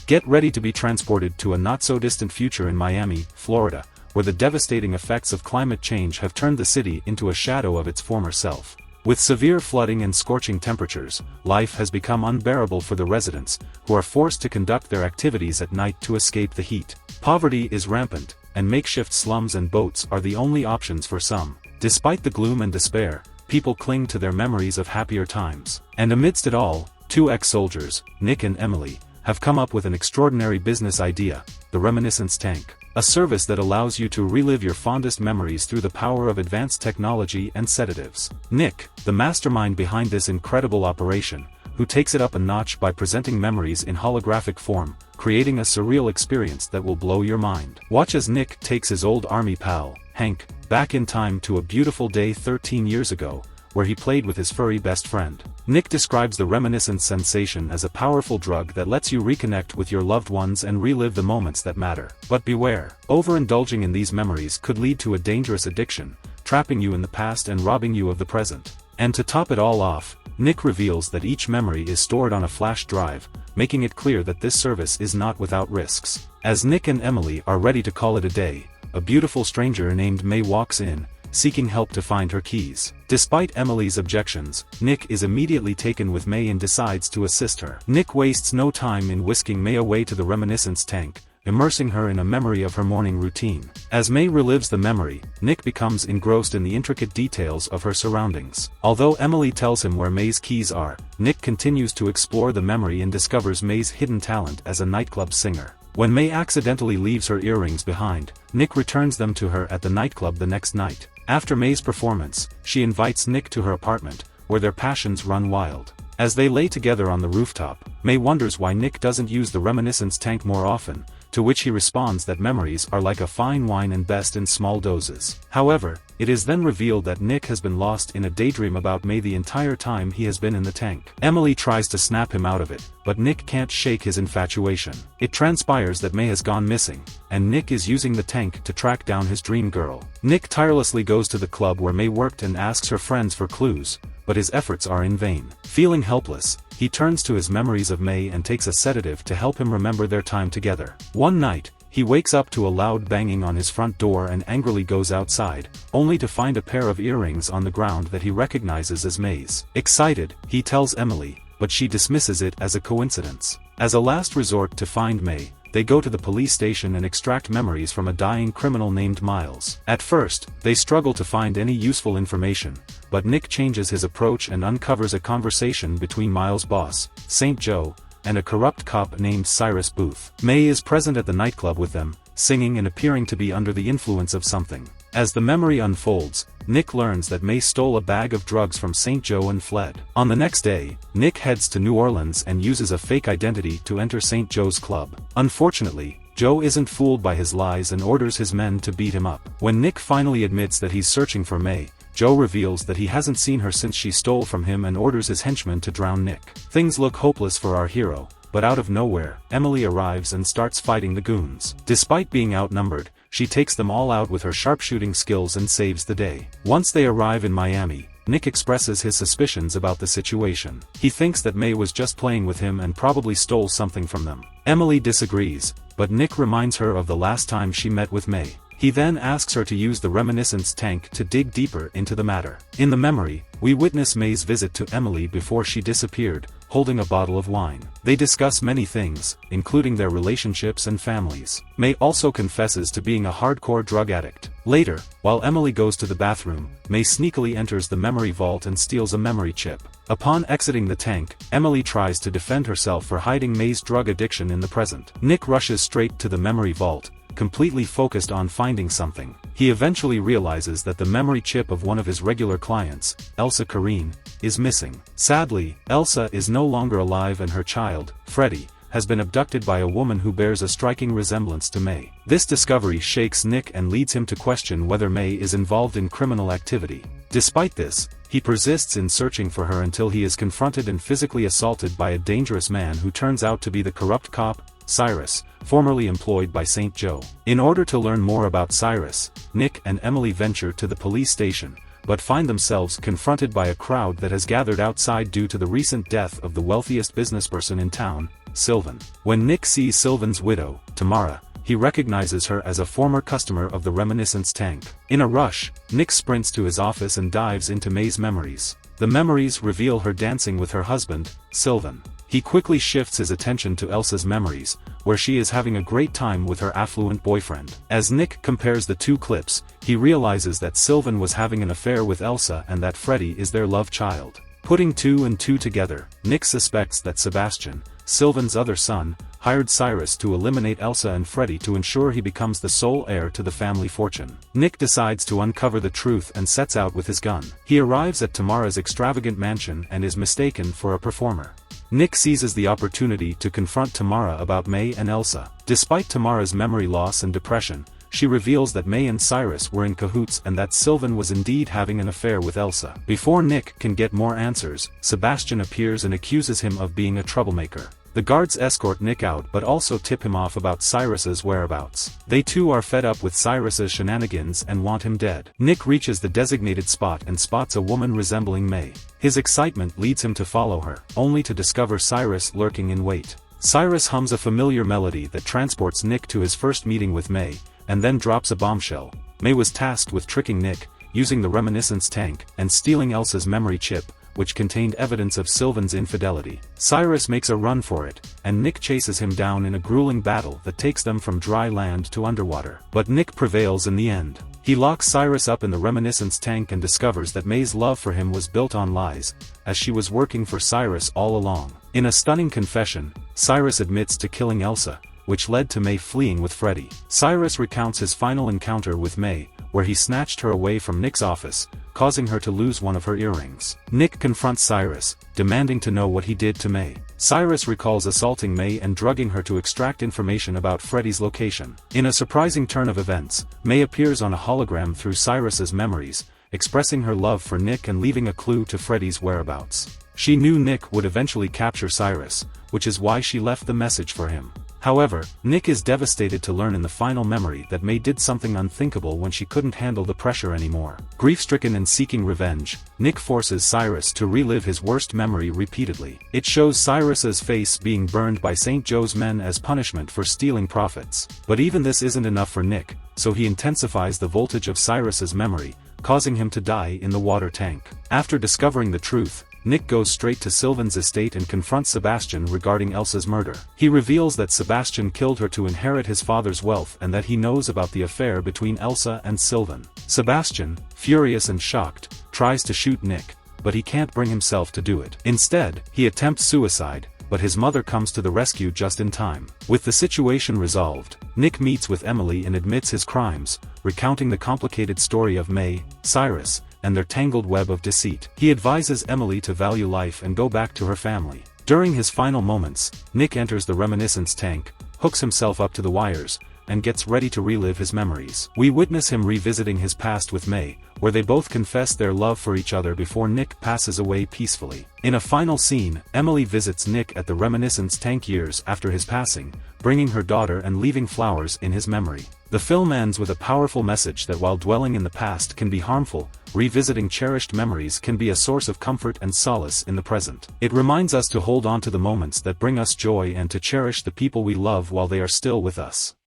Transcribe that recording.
Get ready to be transported to a not-so-distant future in Miami, Florida, where the devastating effects of climate change have turned the city into a shadow of its former self. With severe flooding and scorching temperatures, life has become unbearable for the residents, who are forced to conduct their activities at night to escape the heat. Poverty is rampant, and makeshift slums and boats are the only options for some. Despite the gloom and despair, people cling to their memories of happier times. And amidst it all, two ex-soldiers, Nick and Emily, have come up with an extraordinary business idea, the Reminiscence Tank. A service that allows you to relive your fondest memories through the power of advanced technology and sedatives. Nick, the mastermind behind this incredible operation, who takes it up a notch by presenting memories in holographic form, creating a surreal experience that will blow your mind. Watch as Nick takes his old army pal, Hank, back in time to a beautiful day 13 years ago, where he played with his furry best friend. Nick describes the reminiscence sensation as a powerful drug that lets you reconnect with your loved ones and relive the moments that matter. But beware, overindulging in these memories could lead to a dangerous addiction, trapping you in the past and robbing you of the present. And to top it all off, Nick reveals that each memory is stored on a flash drive, making it clear that this service is not without risks. As Nick and Emily are ready to call it a day, a beautiful stranger named May walks in, seeking help to find her keys. Despite Emily's objections, Nick is immediately taken with May and decides to assist her. Nick wastes no time in whisking May away to the reminiscence tank, immersing her in a memory of her morning routine. As May relives the memory, Nick becomes engrossed in the intricate details of her surroundings. Although Emily tells him where May's keys are, Nick continues to explore the memory and discovers May's hidden talent as a nightclub singer. When May accidentally leaves her earrings behind, Nick returns them to her at the nightclub the next night. After May's performance, she invites Nick to her apartment, where their passions run wild. As they lay together on the rooftop, May wonders why Nick doesn't use the reminiscence tank more often, to which he responds that memories are like a fine wine and best in small doses. However, it is then revealed that Nick has been lost in a daydream about May the entire time he has been in the tank. Emily tries to snap him out of it, but Nick can't shake his infatuation. It transpires that May has gone missing, and Nick is using the tank to track down his dream girl. Nick tirelessly goes to the club where May worked and asks her friends for clues, but his efforts are in vain. Feeling helpless, he turns to his memories of May and takes a sedative to help him remember their time together. One night, he wakes up to a loud banging on his front door and angrily goes outside, only to find a pair of earrings on the ground that he recognizes as May's. Excited, he tells Emily, but she dismisses it as a coincidence. As a last resort to find May, they go to the police station and extract memories from a dying criminal named Miles. At first, they struggle to find any useful information, but Nick changes his approach and uncovers a conversation between Miles' boss, St. Joe, and a corrupt cop named Cyrus Booth. May is present at the nightclub with them, singing and appearing to be under the influence of something. As the memory unfolds, Nick learns that May stole a bag of drugs from St. Joe and fled. On the next day, Nick heads to New Orleans and uses a fake identity to enter St. Joe's club. Unfortunately, Joe isn't fooled by his lies and orders his men to beat him up. When Nick finally admits that he's searching for May, Joe reveals that he hasn't seen her since she stole from him and orders his henchmen to drown Nick. Things look hopeless for our hero, but out of nowhere, Emily arrives and starts fighting the goons. Despite being outnumbered, she takes them all out with her sharpshooting skills and saves the day. Once they arrive in Miami, Nick expresses his suspicions about the situation. He thinks that May was just playing with him and probably stole something from them. Emily disagrees, but Nick reminds her of the last time she met with May. He then asks her to use the reminiscence tank to dig deeper into the matter. In the memory, we witness May's visit to Emily before she disappeared, holding a bottle of wine. They discuss many things, including their relationships and families. May also confesses to being a hardcore drug addict. Later, while Emily goes to the bathroom, May sneakily enters the memory vault and steals a memory chip. Upon exiting the tank, Emily tries to defend herself for hiding May's drug addiction in the present. Nick rushes straight to the memory vault, completely focused on finding something. He eventually realizes that the memory chip of one of his regular clients, Elsa Kareen, is missing. Sadly, Elsa is no longer alive and her child, Freddie, has been abducted by a woman who bears a striking resemblance to May. This discovery shakes Nick and leads him to question whether May is involved in criminal activity. Despite this, he persists in searching for her until he is confronted and physically assaulted by a dangerous man who turns out to be the corrupt cop, Cyrus, formerly employed by St. Joe. In order to learn more about Cyrus, Nick and Emily venture to the police station, but find themselves confronted by a crowd that has gathered outside due to the recent death of the wealthiest businessperson in town, Sylvan. When Nick sees Sylvan's widow, Tamara, he recognizes her as a former customer of the reminiscence tank. In a rush, Nick sprints to his office and dives into May's memories. The memories reveal her dancing with her husband, Sylvan. He quickly shifts his attention to Elsa's memories, where she is having a great time with her affluent boyfriend. As Nick compares the two clips, he realizes that Sylvan was having an affair with Elsa and that Freddy is their love child. Putting two and two together, Nick suspects that Sebastian, Sylvan's other son, hired Cyrus to eliminate Elsa and Freddy to ensure he becomes the sole heir to the family fortune. Nick decides to uncover the truth and sets out with his gun. He arrives at Tamara's extravagant mansion and is mistaken for a performer. Nick seizes the opportunity to confront Tamara about May and Elsa. Despite Tamara's memory loss and depression, she reveals that May and Cyrus were in cahoots and that Sylvan was indeed having an affair with Elsa. Before Nick can get more answers, Sebastian appears and accuses him of being a troublemaker. The guards escort Nick out but also tip him off about Cyrus's whereabouts. They too are fed up with Cyrus's shenanigans and want him dead. Nick reaches the designated spot and spots a woman resembling May. His excitement leads him to follow her, only to discover Cyrus lurking in wait. Cyrus hums a familiar melody that transports Nick to his first meeting with May, and then drops a bombshell. May was tasked with tricking Nick, using the reminiscence tank, and stealing Elsa's memory chip, which contained evidence of Sylvan's infidelity. Cyrus makes a run for it, and Nick chases him down in a grueling battle that takes them from dry land to underwater. But Nick prevails in the end. He locks Cyrus up in the reminiscence tank and discovers that May's love for him was built on lies, as she was working for Cyrus all along. In a stunning confession, Cyrus admits to killing Elsa, which led to May fleeing with Freddy. Cyrus recounts his final encounter with May, where he snatched her away from Nick's office, causing her to lose one of her earrings. Nick confronts Cyrus, demanding to know what he did to May. Cyrus recalls assaulting May and drugging her to extract information about Freddy's location. In a surprising turn of events, May appears on a hologram through Cyrus's memories, expressing her love for Nick and leaving a clue to Freddy's whereabouts. She knew Nick would eventually capture Cyrus, which is why she left the message for him. However, Nick is devastated to learn in the final memory that May did something unthinkable when she couldn't handle the pressure anymore. Grief-stricken and seeking revenge, Nick forces Cyrus to relive his worst memory repeatedly. It shows Cyrus's face being burned by St. Joe's men as punishment for stealing profits. But even this isn't enough for Nick, so he intensifies the voltage of Cyrus's memory, causing him to die in the water tank. After discovering the truth, Nick goes straight to Sylvan's estate and confronts Sebastian regarding Elsa's murder. He reveals that Sebastian killed her to inherit his father's wealth and that he knows about the affair between Elsa and Sylvan. Sebastian, furious and shocked, tries to shoot Nick, but he can't bring himself to do it. Instead, he attempts suicide, but his mother comes to the rescue just in time. With the situation resolved, Nick meets with Emily and admits his crimes, recounting the complicated story of May, Cyrus, and their tangled web of deceit. He advises Emily to value life and go back to her family. During his final moments, Nick enters the reminiscence tank, hooks himself up to the wires, and gets ready to relive his memories. We witness him revisiting his past with May, where they both confess their love for each other before Nick passes away peacefully. In a final scene, Emily visits Nick at the reminiscence tank years after his passing, bringing her daughter and leaving flowers in his memory. The film ends with a powerful message that while dwelling in the past can be harmful, revisiting cherished memories can be a source of comfort and solace in the present. It reminds us to hold on to the moments that bring us joy and to cherish the people we love while they are still with us.